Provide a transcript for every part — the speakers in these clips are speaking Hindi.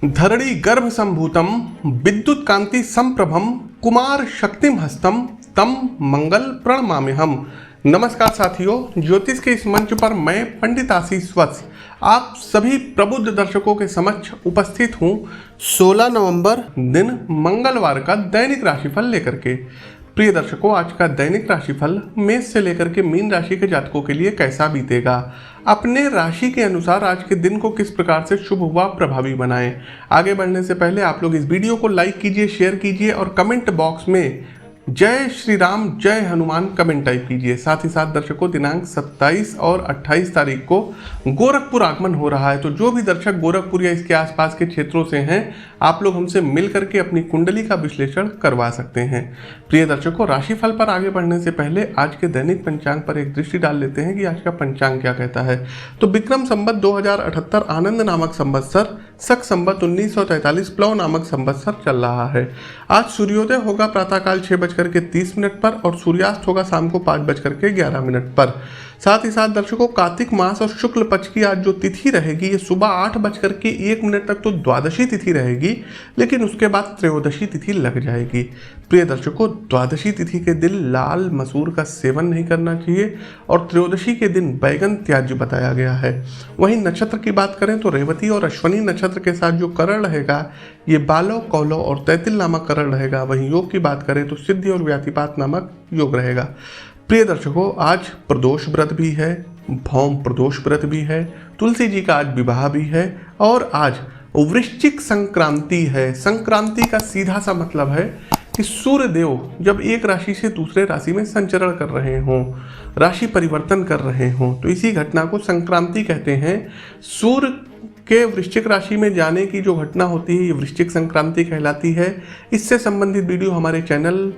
धरणी गर्भ संभूतम विद्युत कांति संप्रभम कुमार शक्तिम हस्तम तम मंगल प्रणमाम्यहम। नमस्कार साथियों, ज्योतिष के इस मंच पर मैं पंडित आशीष वत्स आप सभी प्रबुद्ध दर्शकों के समक्ष उपस्थित हूँ 16 नवंबर दिन मंगलवार का दैनिक राशिफल लेकर के। प्रिय दर्शकों, आज का दैनिक राशिफल मेष से लेकर के मीन राशि के जातकों के लिए कैसा बीतेगा, अपने राशि के अनुसार आज के दिन को किस प्रकार से शुभ व प्रभावी बनाएं। आगे बढ़ने से पहले आप लोग इस वीडियो को लाइक कीजिए, शेयर कीजिए और कमेंट बॉक्स में जय श्री राम जय हनुमान कमेंट टाइप कीजिए। साथ ही साथ दर्शकों, दिनांक 27 और 28 तारीख को गोरखपुर आगमन हो रहा है, तो जो भी दर्शक गोरखपुर या इसके आसपास के क्षेत्रों से हैं, आप लोग हमसे मिल करके अपनी कुंडली का विश्लेषण करवा सकते हैं। प्रिय दर्शकों, राशिफल पर आगे बढ़ने से पहले आज के दैनिक पंचांग पर एक दृष्टि डाल लेते हैं कि आज का पंचांग क्या कहता है। तो विक्रम संवत 2078 आनंद नामक संवत्सर, शक संवत 1943 प्लव नामक संवत्सर चल रहा है। आज सूर्योदय होगा प्रातःकाल 6:30 पर और सूर्यास्त होगा शाम को 5:11 पर। साथ ही साथ दर्शकों, कार्तिक मास और शुक्ल पक्ष की आज जो तिथि रहेगी ये सुबह 8:01 तक तो द्वादशी तिथि रहेगी, लेकिन उसके बाद त्रयोदशी तिथि लग जाएगी। प्रिय दर्शकों, द्वादशी तिथि के दिन लाल मसूर का सेवन नहीं करना चाहिए और त्रयोदशी के दिन बैगन त्याज्य बताया गया है। वहीं नक्षत्र की बात करें तो रेवती और अश्वनी नक्षत्र के साथ जो करण रहेगा ये बालव, कौलव और तैतिल नामक करण रहेगा। वहीं योग की बात करें तो सिद्धि और व्यातिपात नामक योग रहेगा। प्रिय दर्शकों, आज प्रदोष व्रत भी है, भौम प्रदोष व्रत भी है, तुलसी जी का आज विवाह भी है और आज वृश्चिक संक्रांति है। संक्रांति का सीधा सा मतलब है कि सूर्य देव जब एक राशि से दूसरे राशि में संचरण कर रहे हों, राशि परिवर्तन कर रहे हों, तो इसी घटना को संक्रांति कहते हैं। सूर्य के वृश्चिक राशि में जाने की जो घटना होती है ये वृश्चिक संक्रांति कहलाती है। इससे संबंधित वीडियो हमारे चैनल,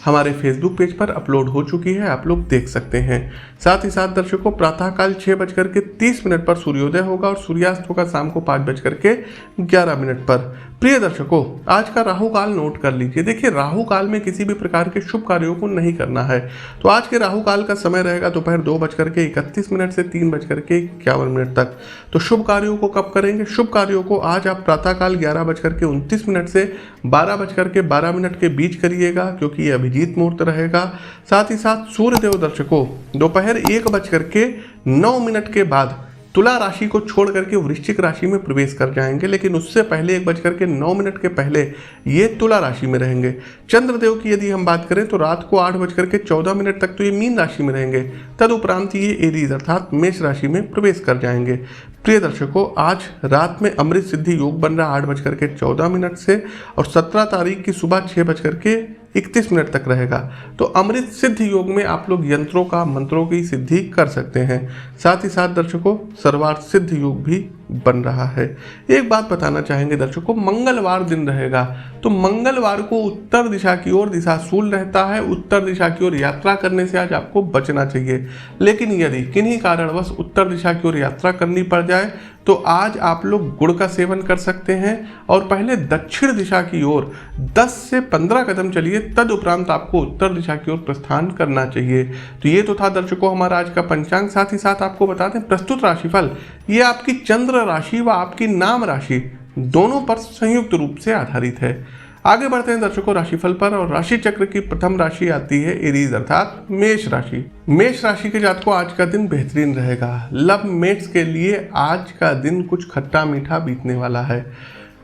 हमारे फेसबुक पेज पर अपलोड हो चुकी है, आप लोग देख सकते हैं। साथ ही साथ दर्शकों, प्रातःकाल 6:30 पर सूर्योदय होगा और सूर्यास्त होगा शाम को 5:11 पर। प्रिय दर्शकों, आज का राहु काल नोट कर लीजिए। देखिए, राहु काल में किसी भी प्रकार के शुभ कार्यों को नहीं करना है। तो आज के राहु काल का समय रहेगा दोपहर 2:31 से 3:51 तक। तो शुभ कार्यों को कब करेंगे? शुभ कार्यों को आज आप प्रातःकाल 11:29 से 12:12 के बीच करिएगा, क्योंकि ये अभिजीत मुहूर्त रहेगा। साथ ही साथ सूर्यदेव दर्शकों दोपहर 1:09 के बाद तुला राशि को छोड़ करके वृश्चिक राशि में प्रवेश कर जाएंगे, लेकिन उससे पहले 1:09 के पहले ये तुला राशि में रहेंगे। चंद्रदेव की यदि हम बात करें तो रात को 8:14 तक तो ये मीन राशि में रहेंगे, तदुपरांत ये एरीज अर्थात मेष राशि में प्रवेश कर जाएंगे। प्रिय दर्शकों, आज रात में अमृत सिद्धि योग बन रहा 8:14 से और 17 तारीख की सुबह 6:31 तक रहेगा। तो अमृत सिद्ध योग में आप लोग यंत्रों का, मंत्रों की सिद्धि कर सकते हैं। साथ ही साथ दर्शकों, सर्वार्थ सिद्ध योग भी बन रहा है। एक बात बताना चाहेंगे दर्शकों, मंगलवार दिन रहेगा, तो मंगलवार को उत्तर दिशा की ओर दिशाशूल रहता है। उत्तर दिशा की ओर यात्रा करने से आज आपको बचना चाहिए, लेकिन यदि किन्हीं कारणवश उत्तर दिशा की ओर यात्रा करनी पड़ जाए तो आज आप लोग गुड़ का सेवन कर सकते हैं और पहले दक्षिण दिशा की ओर 10 से 15 कदम चलिए, तदुपरांत आपको उत्तर दिशा की ओर प्रस्थान करना चाहिए। तो ये तो था दर्शकों हमारा आज का पंचांग। साथ ही साथ आपको बता दें, प्रस्तुत राशिफल ये आपकी चंद्र राशि व आपकी नाम राशि दोनों पर संयुक्त रूप से आधारित है। आगे बढ़ते हैं दर्शकों राशिफल पर, और राशि चक्र की प्रथम राशि आती है एरीज अर्थात मेष राशि। मेष राशि के जातकों आज का दिन बेहतरीन रहेगा। लव मेट्स के लिए आज का दिन कुछ खट्टा मीठा बीतने वाला है,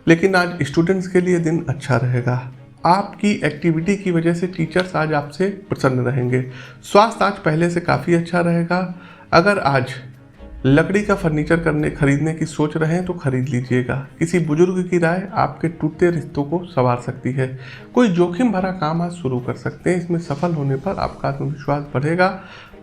लेकिन आज स्टूडेंट्स के लिए दिन अच्छा रहेगा। आपकी एक्टिविटी की वजह से टीचर्स आज आपसे प्रसन्न रहेंगे। स्वास्थ्य आज पहले से काफ़ी अच्छा रहेगा। अगर आज लकड़ी का फर्नीचर खरीदने की सोच रहे हैं तो खरीद लीजिएगा। किसी बुजुर्ग की राय आपके टूटते रिश्तों को संवार सकती है। कोई जोखिम भरा काम आज शुरू कर सकते हैं, इसमें सफल होने पर आपका आत्मविश्वास बढ़ेगा।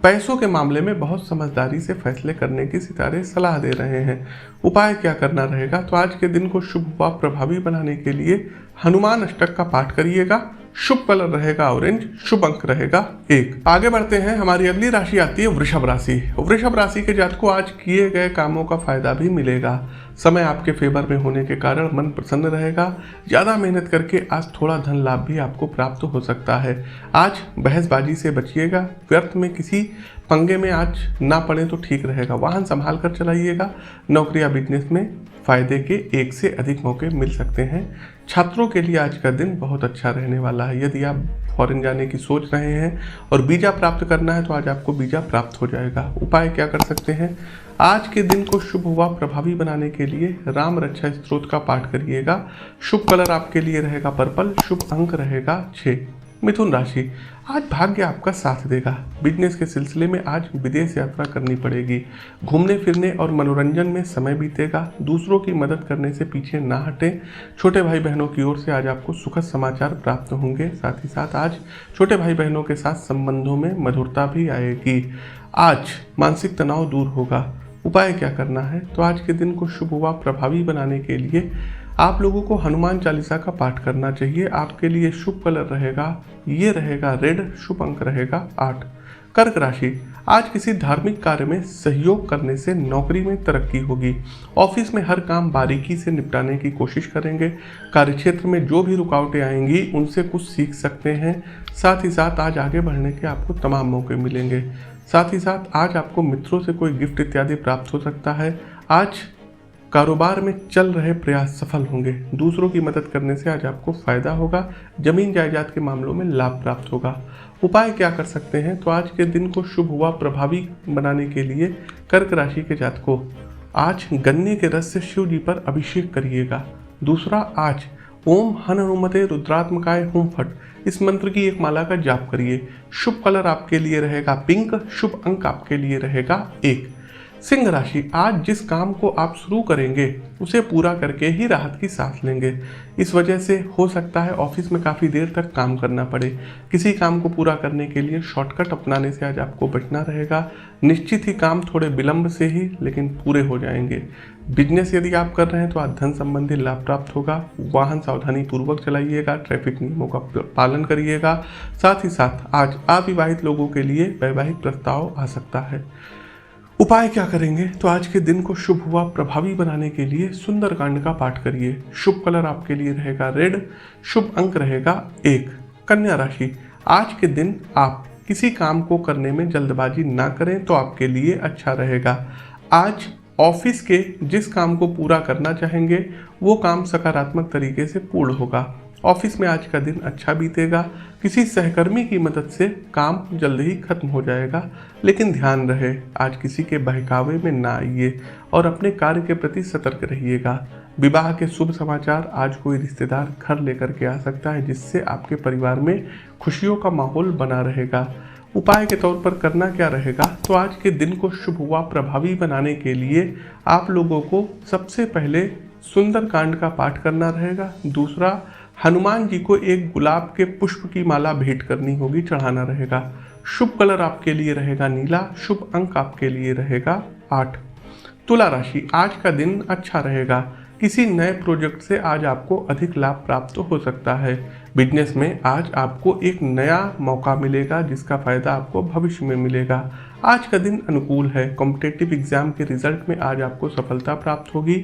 पैसों के मामले में बहुत समझदारी से फैसले करने की सितारे सलाह दे रहे हैं। उपाय क्या करना रहेगा? तो आज के दिन को शुभ व प्रभावी बनाने के लिए हनुमान अष्टक का पाठ करिएगा। शुभ कलर रहेगा ऑरेंज, शुभ अंक रहेगा 1। आगे बढ़ते हैं, हमारी अगली राशि आती है वृषभ राशि। वृषभ राशि के जातकों आज किए गए कामों का फायदा भी मिलेगा। समय आपके फेवर में होने के कारण मन प्रसन्न रहेगा। ज़्यादा मेहनत करके आज थोड़ा धन लाभ भी आपको प्राप्त हो सकता है। आज बहसबाजी से बचिएगा। व्यर्थ में किसी पंगे में आज ना पड़े तो ठीक रहेगा। वाहन संभाल कर चलाइएगा। नौकरी या बिजनेस में फायदे के एक से अधिक मौके मिल सकते हैं। छात्रों के लिए आज का दिन बहुत अच्छा रहने वाला है। यदि आप फॉरेन जाने की सोच रहे हैं और वीज़ा प्राप्त करना है तो आज आपको वीज़ा प्राप्त हो जाएगा। उपाय क्या कर सकते हैं? आज के दिन को शुभ व प्रभावी बनाने के लिए राम रक्षा स्तोत्र का पाठ करिएगा। शुभ कलर आपके लिए रहेगा पर्पल, शुभ अंक रहेगा 6। मिथुन राशि, आज भाग्य आपका साथ देगा। बिजनेस के सिलसिले में आज विदेश यात्रा करनी पड़ेगी। घूमने फिरने और मनोरंजन में समय बीतेगा। दूसरों की मदद करने से पीछे ना हटें। छोटे भाई बहनों की ओर से आज आपको सुखद समाचार प्राप्त होंगे। साथ ही साथ आज छोटे भाई बहनों के साथ संबंधों में मधुरता भी आएगी। आज मानसिक तनाव दूर होगा। उपाय क्या करना है? तो आज के दिन को शुभ व प्रभावी बनाने के लिए आप लोगों को हनुमान चालीसा का पाठ करना चाहिए। आपके लिए शुभ कलर रहेगा, ये रहेगा रेड, शुभ अंक रहेगा 8। कर्क राशि, आज किसी धार्मिक कार्य में सहयोग करने से नौकरी में तरक्की होगी। ऑफिस में हर काम बारीकी से निपटाने की कोशिश करेंगे। कार्यक्षेत्र में जो भी रुकावटें आएंगी उनसे कुछ सीख सकते हैं। साथ ही साथ आज आगे बढ़ने के आपको तमाम मौके मिलेंगे। साथ ही साथ आज आपको मित्रों से कोई गिफ्ट इत्यादि प्राप्त हो सकता है। आज कारोबार में चल रहे प्रयास सफल होंगे। दूसरों की मदद करने से आज आपको फायदा होगा। जमीन जायदाद के मामलों में लाभ प्राप्त होगा। उपाय क्या कर सकते हैं? तो आज के दिन को शुभ व प्रभावी बनाने के लिए कर्क राशि के जातकों आज गन्ने के रस से शिव जी पर अभिषेक करिएगा। दूसरा, आज ओम हन हनुमते रुद्रात्मकाय हुम फट इस मंत्र की एक माला का जाप करिए। शुभ कलर आपके लिए रहेगा पिंक, शुभ अंक आपके लिए रहेगा 1। सिंह राशि, आज जिस काम को आप शुरू करेंगे उसे पूरा करके ही राहत की सांस लेंगे। इस वजह से हो सकता है ऑफिस में काफ़ी देर तक काम करना पड़े। किसी काम को पूरा करने के लिए शॉर्टकट अपनाने से आज आपको बचना रहेगा। निश्चित ही काम थोड़े विलंब से ही लेकिन पूरे हो जाएंगे। बिजनेस यदि आप कर रहे हैं तो आज धन संबंधी लाभ प्राप्त होगा। वाहन सावधानी पूर्वक चलाइएगा, ट्रैफिक नियमों का पालन करिएगा। साथ ही साथ आज अविवाहित लोगों के लिए वैवाहिक प्रस्ताव आ सकता है। उपाय क्या करेंगे? तो आज के दिन को शुभ व प्रभावी बनाने के लिए सुंदरकांड का पाठ करिए। शुभ कलर आपके लिए रहेगा रेड, शुभ अंक रहेगा 1। कन्या राशि, आज के दिन आप किसी काम को करने में जल्दबाजी ना करें तो आपके लिए अच्छा रहेगा। आज ऑफिस के जिस काम को पूरा करना चाहेंगे वो काम सकारात्मक तरीके से पूर्ण होगा। ऑफिस में आज का दिन अच्छा बीतेगा। किसी सहकर्मी की मदद से काम जल्द ही खत्म हो जाएगा। लेकिन ध्यान रहे, आज किसी के बहकावे में ना आइए और अपने कार्य के प्रति सतर्क रहिएगा। विवाह के शुभ समाचार आज कोई रिश्तेदार घर लेकर के आ सकता है, जिससे आपके परिवार में खुशियों का माहौल बना रहेगा। उपाय के तौर पर करना क्या रहेगा? तो आज के दिन को शुभ व प्रभावी बनाने के लिए आप लोगों को सबसे पहले सुंदरकांड का पाठ करना रहेगा। दूसरा, हनुमान जी को एक गुलाब के पुष्प की माला भेंट करनी होगी, चढ़ाना रहेगा। शुभ कलर आपके लिए रहेगा नीला, शुभ अंक आपके लिए रहेगा 8। तुला राशि, आज का दिन अच्छा रहेगा। किसी नए प्रोजेक्ट से आज आपको अधिक लाभ प्राप्त हो सकता है। बिजनेस में आज आपको एक नया मौका मिलेगा जिसका फायदा आपको भविष्य में मिलेगा। आज का दिन अनुकूल है। कॉम्पिटिटिव एग्जाम के रिजल्ट में आज आपको सफलता प्राप्त होगी।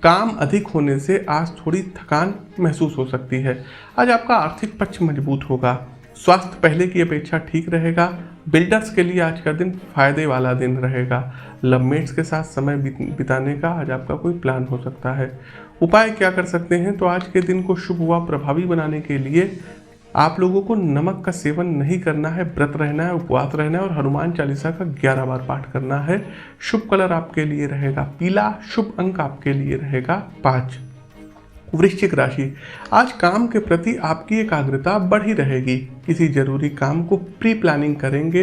काम अधिक होने से आज थोड़ी थकान महसूस हो सकती है। आज आपका आर्थिक पक्ष मजबूत होगा। स्वास्थ्य पहले की अपेक्षा ठीक रहेगा। बिल्डर्स के लिए आज का दिन फायदे वाला दिन रहेगा। लवमेट्स के साथ समय बिताने का आज आपका कोई प्लान हो सकता है। उपाय क्या कर सकते हैं? तो आज के दिन को शुभ व प्रभावी बनाने के लिए आप लोगों को नमक का सेवन नहीं करना है, व्रत रहना है, उपवास रहना है और हनुमान चालीसा का 11 बार पाठ करना है। शुभ कलर आपके लिए रहेगा पीला, शुभ अंक आपके लिए रहेगा 5। वृश्चिक राशि, आज काम के प्रति आपकी एकाग्रता बढ़ी रहेगी। किसी जरूरी काम को प्री प्लानिंग करेंगे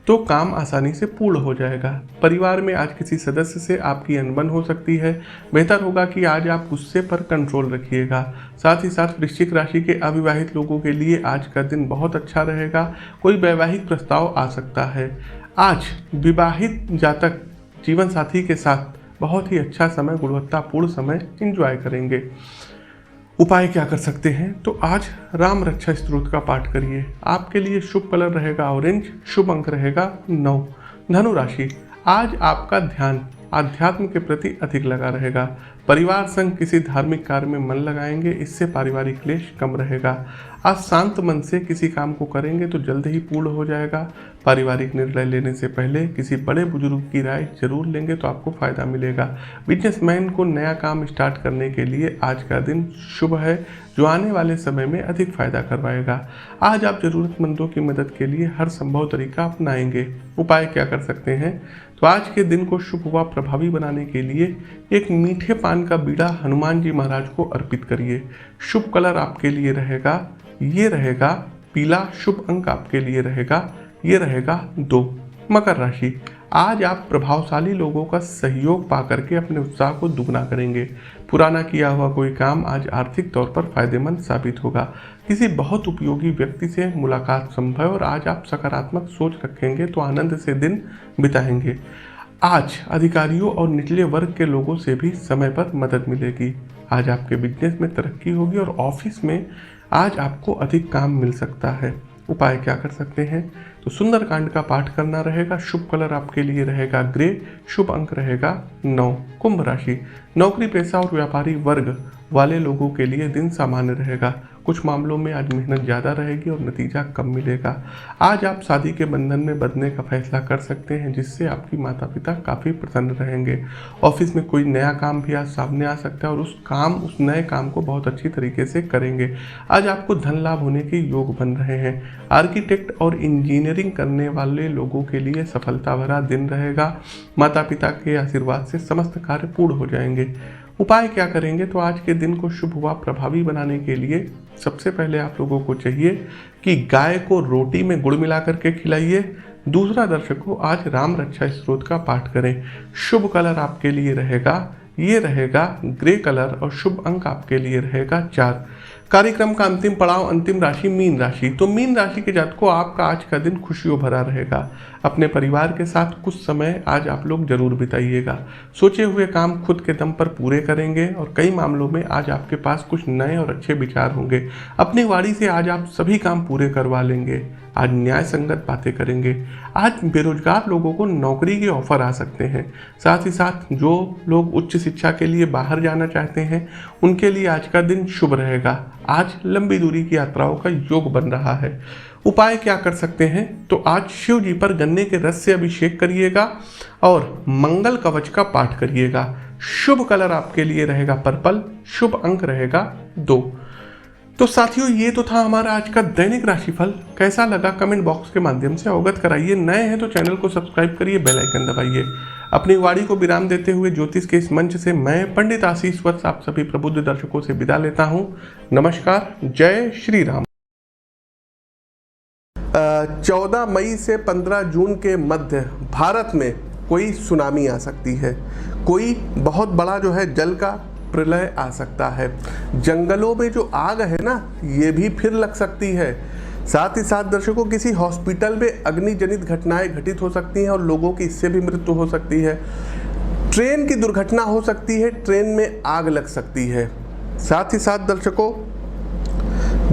तो काम आसानी से पूर्ण हो जाएगा। परिवार में आज किसी सदस्य से आपकी अनबन हो सकती है। बेहतर होगा कि आज आप गुस्से पर कंट्रोल रखिएगा। साथ ही साथ वृश्चिक राशि के अविवाहित लोगों के लिए आज का दिन बहुत अच्छा रहेगा। कोई वैवाहिक प्रस्ताव आ सकता है। आज विवाहित जातक जीवन साथी के साथ बहुत ही अच्छा समय, गुणवत्तापूर्ण समय एंजॉय करेंगे। उपाय क्या कर सकते हैं? तो आज राम रक्षा स्तोत्र का पाठ करिए। आपके लिए शुभ कलर रहेगा ऑरेंज, शुभ अंक रहेगा 9। धनु राशि, आज आपका ध्यान आध्यात्म के प्रति अधिक लगा रहेगा। परिवार संग किसी धार्मिक कार्य में मन लगाएंगे, इससे पारिवारिक क्लेश कम रहेगा। आज शांत मन से किसी काम को करेंगे तो जल्द ही पूर्ण हो जाएगा। पारिवारिक निर्णय लेने से पहले किसी बड़े बुजुर्ग की राय जरूर लेंगे तो आपको फायदा मिलेगा। बिजनेसमैन को नया काम स्टार्ट करने के लिए आज का दिन शुभ है, जो आने वाले समय में अधिक फायदा करवाएगा। आज आप जरूरतमंदों की मदद के लिए हर संभव तरीका अपनाएंगे। उपाय क्या कर सकते हैं? तो आज के दिन को शुभ व प्रभावी बनाने के लिए एक मीठे पान का बीड़ा हनुमान जी महाराज को अर्पित करिए। शुभ कलर आपके लिए रहेगा, ये रहेगा पीला। शुभ अंक आपके लिए रहेगा, ये रहेगा 2। मकर राशि, आज आप प्रभावशाली लोगों का सहयोग पा करके अपने उत्साह को दुगना करेंगे। पुराना किया हुआ कोई काम आज आर्थिक तौर पर फायदेमंद साबित होगा। किसी बहुत उपयोगी व्यक्ति से मुलाकात संभव है और आज आप सकारात्मक सोच रखेंगे तो आनंद से दिन बिताएंगे। आज अधिकारियों और निचले वर्ग के लोगों से भी समय पर मदद मिलेगी। आज आपके बिजनेस में तरक्की होगी और ऑफिस में आज आपको अधिक काम मिल सकता है। उपाय क्या कर सकते हैं? तो सुंदरकांड का पाठ करना रहेगा। शुभ कलर आपके लिए रहेगा ग्रे। शुभ अंक रहेगा 9। कुंभ राशि, नौकरी पेशा और व्यापारी वर्ग वाले लोगों के लिए दिन सामान्य रहेगा। कुछ मामलों में आज मेहनत ज़्यादा रहेगी और नतीजा कम मिलेगा। आज आप शादी के बंधन में बंधने का फैसला कर सकते हैं, जिससे आपकी माता पिता काफ़ी प्रसन्न रहेंगे। ऑफिस में कोई नया काम भी आज सामने आ सकता है और उस नए काम को बहुत अच्छी तरीके से करेंगे। आज आपको धन लाभ होने के योग बन रहे हैं। आर्किटेक्ट और इंजीनियरिंग करने वाले लोगों के लिए सफलता भरा दिन रहेगा। माता पिता के आशीर्वाद से समस्त कार्य पूर्ण हो जाएंगे। उपाय क्या करेंगे? तो आज के दिन को शुभ व प्रभावी बनाने के लिए सबसे पहले आप लोगों को चाहिए कि गाय को रोटी में गुड़ मिला करके खिलाइए। दूसरा, दर्शकों आज राम रक्षा स्तोत्र का पाठ करें। शुभ कलर आपके लिए रहेगा, ये रहेगा ग्रे कलर और शुभ अंक आपके लिए रहेगा 4। कार्यक्रम का अंतिम पड़ाव, अंतिम राशि मीन राशि। तो मीन राशि के जातकों, आपका आज का दिन खुशियों भरा रहेगा। अपने परिवार के साथ कुछ समय आज आप लोग जरूर बिताइएगा। सोचे हुए काम खुद के दम पर पूरे करेंगे और कई मामलों में आज आपके पास कुछ नए और अच्छे विचार होंगे। अपनी वाणी से आज आप सभी काम पूरे करवा लेंगे। आज न्याय संगत बातें करेंगे। आज बेरोजगार लोगों को नौकरी के ऑफर आ सकते हैं। साथ ही साथ जो लोग उच्च शिक्षा के लिए बाहर जाना चाहते हैं, उनके लिए आज का दिन शुभ रहेगा। आज लंबी दूरी की यात्राओं का योग बन रहा है। उपाय क्या कर सकते हैं? तो आज शिव जी पर गन्ने के रस से अभिषेक करिएगा और मंगल कवच का पाठ करिएगा। शुभ कलर आपके लिए रहेगा पर्पल। शुभ अंक रहेगा 2। तो साथियों, ये तो था हमारा आज का दैनिक राशिफल। कैसा लगा कमेंट बॉक्स के माध्यम से अवगत कराइए। नए हैं तो चैनल को सब्सक्राइब करिए, बेल आइकन दबाइए। अपनी वाणी को विराम देते हुए ज्योतिष के इस मंच से मैं पंडित आशीष वत्स आप सभी प्रबुद्ध दर्शकों से विदा लेता हूँ। नमस्कार, जय श्री राम। 14 मई से 15 जून के मध्य भारत में कोई सुनामी आ सकती है। कोई बहुत बड़ा जो है जल का प्रलय आ सकता है। जंगलों में जो आग है ना, ये भी फिर लग सकती है। साथ ही साथ दर्शकों, किसी हॉस्पिटल में अग्निजनित घटनाएं घटित हो सकती हैं और लोगों की इससे भी मृत्यु हो सकती है। ट्रेन की दुर्घटना हो सकती है, ट्रेन में आग लग सकती है। साथ ही साथ दर्शकों,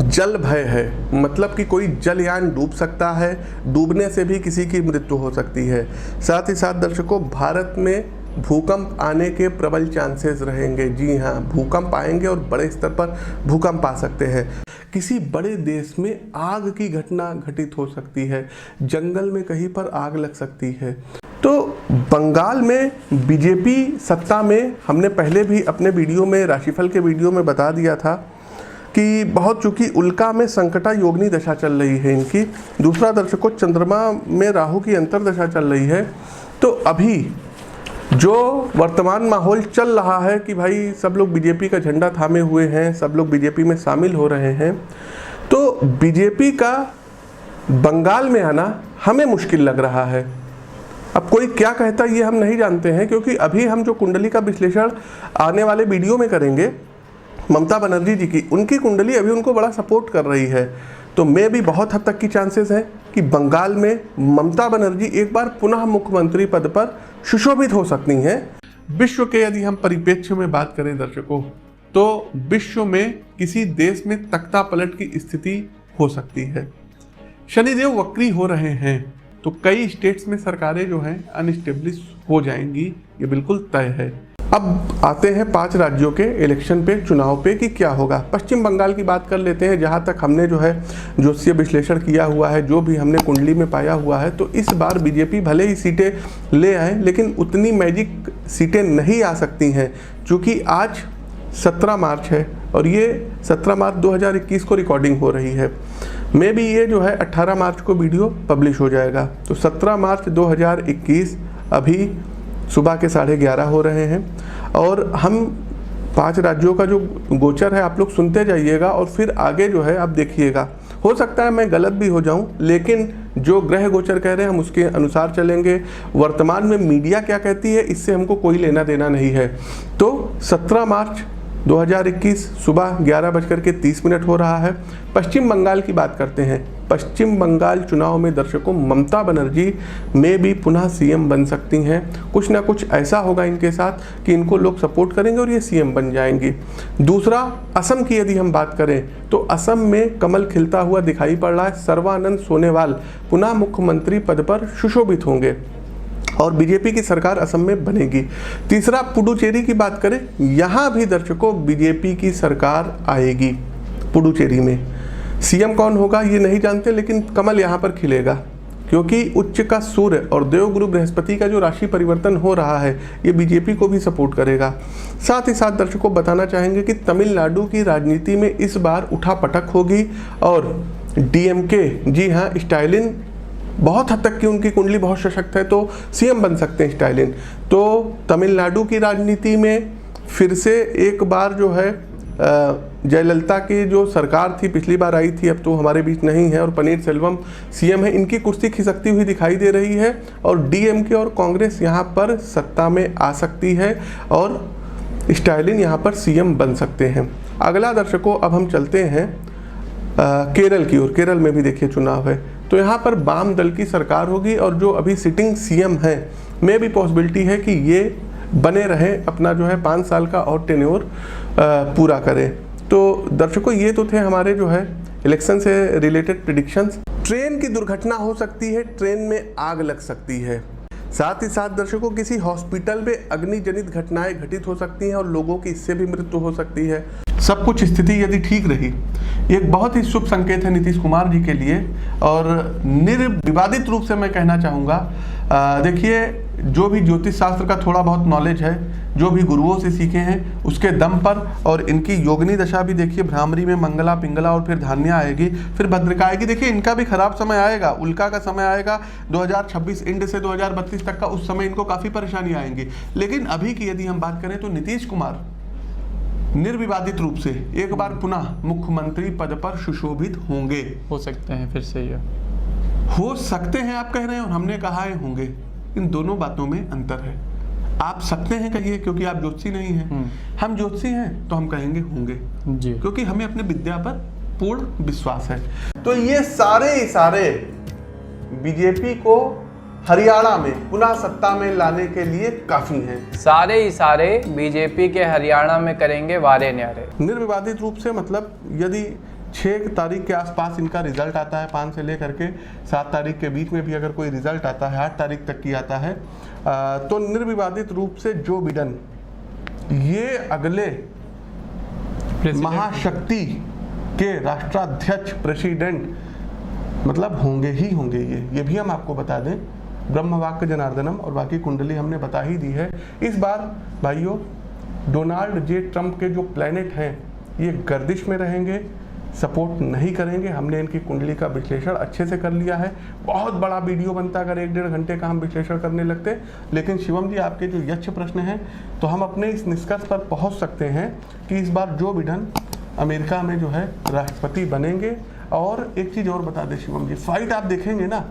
जल भय है, मतलब कि कोई जलयान डूब सकता है। डूबने से भी किसी की मृत्यु हो सकती है। साथ ही साथ दर्शकों, भारत में भूकंप आने के प्रबल चांसेस रहेंगे। जी हाँ, भूकंप आएंगे और बड़े स्तर पर भूकंप आ सकते हैं। किसी बड़े देश में आग की घटना घटित हो सकती है। जंगल में कहीं पर आग लग सकती है। तो बंगाल में बीजेपी सत्ता में, हमने पहले भी अपने वीडियो में, राशिफल के वीडियो में बता दिया था कि बहुत, चूंकि उल्का में संकटा योगिनी दशा चल रही है इनकी। दूसरा दर्शकों, चंद्रमा में राहु की अंतर्दशा चल रही है। तो अभी जो वर्तमान माहौल चल रहा है कि भाई सब लोग बीजेपी का झंडा थामे हुए हैं, सब लोग बीजेपी में शामिल हो रहे हैं, तो बीजेपी का बंगाल में आना हमें मुश्किल लग रहा है। अब कोई क्या कहता है ये हम नहीं जानते हैं, क्योंकि अभी हम जो कुंडली का विश्लेषण आने वाले वीडियो में करेंगे ममता बनर्जी जी की, उनकी कुंडली अभी उनको बड़ा सपोर्ट कर रही है। तो मैं भी बहुत हद तक की चांसेस हैं कि बंगाल में ममता बनर्जी एक बार पुनः मुख्यमंत्री पद पर सुशोभित हो सकती हैं। विश्व के यदि हम परिप्रेक्ष्य में बात करें दर्शकों, तो विश्व में किसी देश में तख्ता पलट की स्थिति हो सकती है। शनिदेव वक्री हो रहे हैं, तो कई स्टेट्स में सरकारें जो हैं अनस्टेब्लिश हो जाएंगी, ये बिल्कुल तय है। अब आते हैं 5 राज्यों के इलेक्शन पे, चुनाव पे कि क्या होगा। पश्चिम बंगाल की बात कर लेते हैं, जहाँ तक हमने जो है ज्योतिषीय विश्लेषण किया हुआ है, जो भी हमने कुंडली में पाया हुआ है, तो इस बार बीजेपी भले ही सीटें ले आए लेकिन उतनी मैजिक सीटें नहीं आ सकती हैं, क्योंकि आज 17 मार्च है और ये 17 मार्च 2021 को रिकॉर्डिंग हो रही है। मे भी ये जो है 18 मार्च को वीडियो पब्लिश हो जाएगा। तो 17 मार्च 2021 अभी सुबह के 11:30 हो रहे हैं और हम 5 राज्यों का जो गोचर है आप लोग सुनते जाइएगा और फिर आगे जो है आप देखिएगा। हो सकता है मैं गलत भी हो जाऊं, लेकिन जो ग्रह गोचर कह रहे हैं हम उसके अनुसार चलेंगे। वर्तमान में मीडिया क्या कहती है इससे हमको कोई लेना देना नहीं है। तो 17 मार्च 2021 सुबह 11:30 हो रहा है। पश्चिम बंगाल की बात करते हैं। पश्चिम बंगाल चुनाव में दर्शकों ममता बनर्जी में भी पुनः सीएम बन सकती हैं। कुछ ना कुछ ऐसा होगा इनके साथ कि इनको लोग सपोर्ट करेंगे और ये सीएम बन जाएंगी। दूसरा, असम की यदि हम बात करें तो असम में कमल खिलता हुआ दिखाई पड़ रहा है। सर्बानंद सोनोवाल पुनः मुख्यमंत्री पद पर सुशोभित होंगे और बीजेपी की सरकार असम में बनेगी। तीसरा, पुडुचेरी की बात करें, यहाँ भी दर्शकों बीजेपी की सरकार आएगी। पुडुचेरी में सीएम कौन होगा ये नहीं जानते, लेकिन कमल यहाँ पर खिलेगा क्योंकि उच्च का सूर्य और देवगुरु बृहस्पति का जो राशि परिवर्तन हो रहा है ये बीजेपी को भी सपोर्ट करेगा। साथ ही साथ दर्शकों बताना चाहेंगे कि तमिलनाडु की राजनीति में इस बार उठापटक होगी और डीएमके, जी हाँ, स्टालिन बहुत हद तक की उनकी कुंडली बहुत सशक्त है तो सीएम बन सकते हैं स्टालिन। तो तमिलनाडु की राजनीति में फिर से एक बार जो है जयललिता की जो सरकार थी, पिछली बार आई थी, अब तो हमारे बीच नहीं है और पनीर सेल्वम सीएम है, इनकी कुर्सी खिसकती हुई दिखाई दे रही है और डीएमके और कांग्रेस यहाँ पर सत्ता में आ सकती है और स्टालिन यहाँ पर सीएम बन सकते हैं। अगला दर्शकों अब हम चलते हैं केरल की ओर। केरल में भी देखिए चुनाव है तो यहाँ पर वाम दल की सरकार होगी और जो अभी सिटिंग सीएम है में भी पॉसिबिलिटी है कि ये बने रहें, अपना जो है 5 साल का और टेन्योर पूरा करें। तो दर्शकों ये तो थे हमारे जो है इलेक्शन से रिलेटेड प्रेडिक्शंस। ट्रेन की दुर्घटना हो सकती है, ट्रेन में आग लग सकती है। साथ ही साथ दर्शकों किसी हॉस्पिटल में अग्निजनित घटनाएं घटित हो सकती हैं और लोगों की इससे भी मृत्यु हो सकती है। सब कुछ स्थिति यदि ठीक रही, एक बहुत ही शुभ संकेत है नीतीश कुमार जी के लिए और निर्विवादित रूप से मैं कहना चाहूँगा, देखिए जो भी ज्योतिष शास्त्र का थोड़ा बहुत नॉलेज है, जो भी गुरुओं से सीखे हैं उसके दम पर, और इनकी योगिनी दशा भी देखिए, भ्रामरी में मंगला पिंगला और फिर धान्या आएगी, फिर भद्रिका आएगी। देखिए इनका भी खराब समय आएगा, उल्का का समय आएगा 2026 एंड से 2032 तक का, उस समय इनको काफ़ी परेशानी आएंगी। लेकिन अभी की यदि हम बात करें तो नीतीश कुमार निर्विवादित रूप से एक बार पुनः मुख्यमंत्री पद पर सुशोभित होंगे। हो सकते हैं, फिर से ये हो सकते हैं आप कह रहे हैं और हमने कहा है होंगे। इन दोनों बातों में अंतर है। आप सकते हैं कहिए क्योंकि आप ज्योतिषी नहीं हैं, हम ज्योतिषी हैं तो हम कहेंगे होंगे जी, क्योंकि हमें अपने विद्या पर पूर्ण विश्वास है। तो ये सारे बीजेपी को हरियाणा में पुनः सत्ता में लाने के लिए काफी हैं। सारे बीजेपी के हरियाणा में करेंगे वारे न्यारे। निर्विवादित रूप से, मतलब यदि 6 तारीख के आसपास इनका रिजल्ट आता है, 5 से लेकर के 7 तारीख के बीच में भी अगर कोई रिजल्ट आता है, 8 तारीख तक की आता है, तो निर्विवादित रूप से जो बिडेन ये अगले महाशक्ति के राष्ट्राध्यक्ष प्रेसिडेंट मतलब होंगे ही होंगे। ये भी हम आपको बता दें, ब्रह्मवाक्य जनार्दनम और बाकी कुंडली हमने बता ही दी है। इस बार भाइयों डोनाल्ड जे ट्रंप के जो प्लैनेट हैं ये गर्दिश में रहेंगे, सपोर्ट नहीं करेंगे। हमने इनकी कुंडली का विश्लेषण अच्छे से कर लिया है। बहुत बड़ा वीडियो बनता अगर 1-1.5 घंटे का हम विश्लेषण करने लगते, लेकिन शिवम जी आपके जो यक्ष प्रश्न हैं तो हम अपने इस निष्कर्ष पर पहुंच सकते हैं कि इस बार जो बिडेन अमेरिका में जो है राष्ट्रपति बनेंगे। और एक चीज़ और बता दें शिवम जी, फाइट आप देखेंगे ना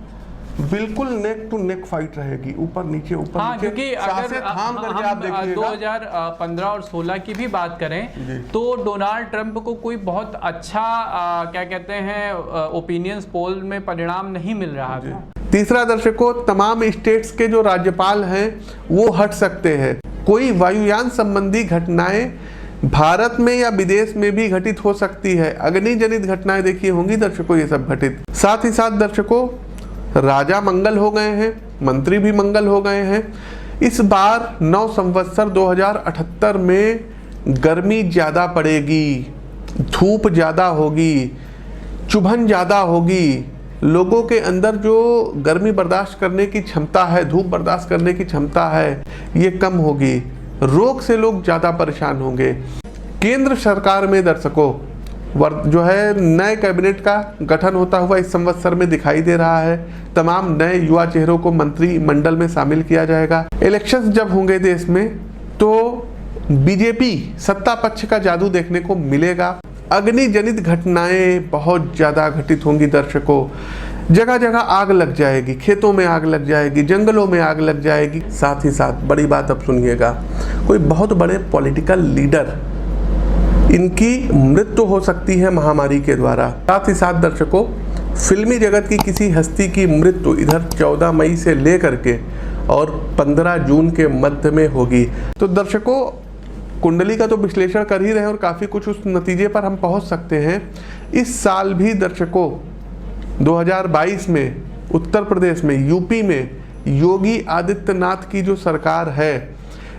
बिल्कुल नेक टू नेक फाइट रहेगी, ऊपर नीचे ऊपर नीचे, क्योंकि अगर थाम करके आप देखिएगा। 2015 और 16 की भी बात करें तो डोनाल्ड ट्रंप को कोई बहुत अच्छा क्या कहते हैं ओपिनियंस पोल में परिणाम नहीं मिल रहा था। तीसरा दर्शकों, तमाम स्टेट्स के जो राज्यपाल हैं वो हट सकते हैं। कोई वायुयान संबंधी घटनाएं भारत में या विदेश में भी घटित हो सकती है। अग्निजनित घटनाएं देखिए होंगी दर्शकों, ये सब घटित। साथ ही साथ दर्शकों राजा मंगल हो गए हैं, मंत्री भी मंगल हो गए हैं। इस बार नव संवत्सर 2078 में गर्मी ज़्यादा पड़ेगी, धूप ज़्यादा होगी, चुभन ज़्यादा होगी। लोगों के अंदर जो गर्मी बर्दाश्त करने की क्षमता है, धूप बर्दाश्त करने की क्षमता है, ये कम होगी। रोग से लोग ज़्यादा परेशान होंगे। केंद्र सरकार में दर्शकों जो है नए कैबिनेट का गठन होता हुआ इस संवत्सर में दिखाई दे रहा है। तमाम नए युवा चेहरों को मंत्रिमंडल में शामिल किया जाएगा। इलेक्शंस जब होंगे देश में तो बीजेपी सत्ता पक्ष का जादू देखने को मिलेगा। अग्नि जनित घटनाएं बहुत ज़्यादा घटित होंगी दर्शकों। जगह जगह आग लग जाएगी, खेतों में आग लग जाएगी, जंगलों में आग लग जाएगी। साथ ही साथ बड़ी बात अब सुनिएगा, कोई बहुत बड़े पॉलिटिकल लीडर इनकी मृत्यु हो सकती है महामारी के द्वारा। साथ ही साथ दर्शकों फिल्मी जगत की किसी हस्ती की मृत्यु इधर 14 मई से लेकर के और 15 जून के मध्य में होगी। तो दर्शकों कुंडली का तो विश्लेषण कर ही रहे हैं और काफ़ी कुछ उस नतीजे पर हम पहुंच सकते हैं। इस साल भी दर्शकों 2022 में उत्तर प्रदेश में, यूपी में योगी आदित्यनाथ की जो सरकार है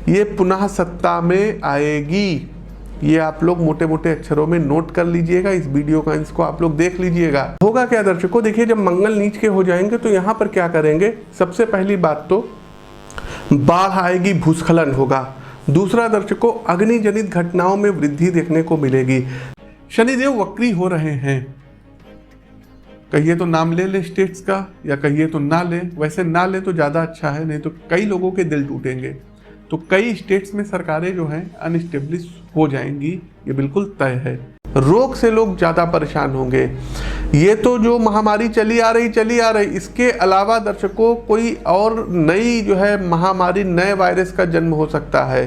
ये पुनः सत्ता में आएगी। ये आप लोग मोटे मोटे अक्षरों में नोट कर लीजिएगा। इस वीडियो का इसको आप लोग देख लीजिएगा। होगा क्या दर्शकों, देखिए जब मंगल नीच के हो जाएंगे तो यहाँ पर क्या करेंगे। सबसे पहली बात तो बाढ़ आएगी, भूस्खलन होगा। दूसरा दर्शकों अग्नि जनित घटनाओं में वृद्धि देखने को मिलेगी। शनिदेव वक्री हो रहे हैं। कहिए तो नाम ले ले स्टेट्स का या कहिए तो ना ले, वैसे ना ले तो ज़्यादा अच्छा है, नहीं तो कई लोगों के दिल टूटेंगे। तो कई स्टेट्स में सरकारें जो हैं अनस्टेब्लिश हो जाएंगी, ये बिल्कुल तय है। रोग से लोग ज़्यादा परेशान होंगे। ये तो जो महामारी चली आ रही, इसके अलावा दर्शकों कोई और नई जो है महामारी, नए वायरस का जन्म हो सकता है।